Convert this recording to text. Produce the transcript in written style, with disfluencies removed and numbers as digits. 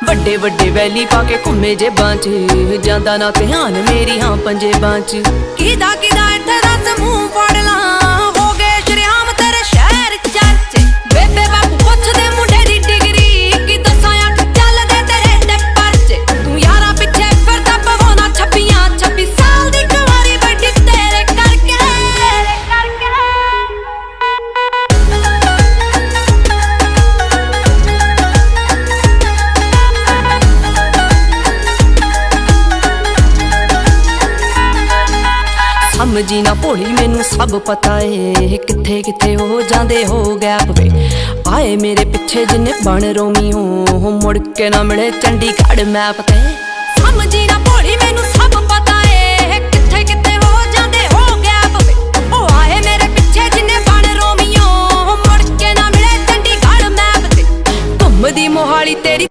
ਵੱਡੇ ਵੱਡੇ ਵੈਲੀ ਪਾ ਕੇ ਘੁੰਮੇ ਜੇਬਾਂ 'ਚ ਜਾਂਦਾ ਨਾ ਧਿਆਨ ਮੇਰੀ ਹਾਂ ਪੰਜੇਬਾਂ 'ਚ ਕਿਦਾ ਕਿਦਾ ਇੱਥੇ ਦੱਸ ਮੂੰਹ ਫੜ ਲਾਂ ਹੋ ਗਏ ਸ਼ਰਿਆਮ ਤੇਰੇ ਸ਼ਹਿਰ ਚਰਚੇ ਬੇਬੇ ਬਾਪੂ ਪੁੱਛਦੇ ਮੁੰਡੇ ਦੀ ਡਿਗਰੀ ਕਿ ਦੱਸਾਂ ਅੱਖ ਚੱਲਦੇ ਤੇਰੇ ਤੇ ਪਰਚੇ ਤੂੰ ਯਾਰਾਂ ਪਿੱਛੇ ਫਿਰਦਾ ਪਵਾਉਣਾ 26 ਸਾਲ ਦੀ ਕੁਆਰੀ ਵੱਡੀ ਤੇਰੇ ਕਰਕੇ ਸਮਝੀ ਨਾ ਭੋਲੀ ਮੈਨੂੰ ਸਭ ਪਤਾ ਏ ਕਿੱਥੇ ਕਿੱਥੇ ਹੋ ਜਾਂਦੇ ਹੋ ਗੈਪ ਵੇ ਆਏ ਮੇਰੇ ਪਿੱਛੇ ਜਿੰਨੇ ਬਣ ਰੋਮੀਓ ਮੁੜ ਕੇ ਨਾ ਮਿਲੇ ਚੰਡੀਗੜ੍ਹ ਮੈਪ ਤੇ ਸਮਝੀ ਨਾ ਭੋਲੀ ਮੈਨੂੰ ਸਭ ਪਤਾ ਏ ਕਿੱਥੇ ਕਿੱਥੇ ਹੋ ਜਾਂਦੇ ਹੋ ਗੈਪ ਵੇ ਉਹ ਆਏ ਮੇਰੇ ਪਿੱਛੇ ਜਿੰਨੇ ਬਣ ਰੋਮੀਓ ਮੁੜ ਕੇ ਨਾ ਮਿਲੇ ਚੰਡੀਗੜ੍ਹ ਮੈਪ ਤੇ ਘੁੰਮਦੀ ਮੋਹਾਲੀ ਤੇਰੀ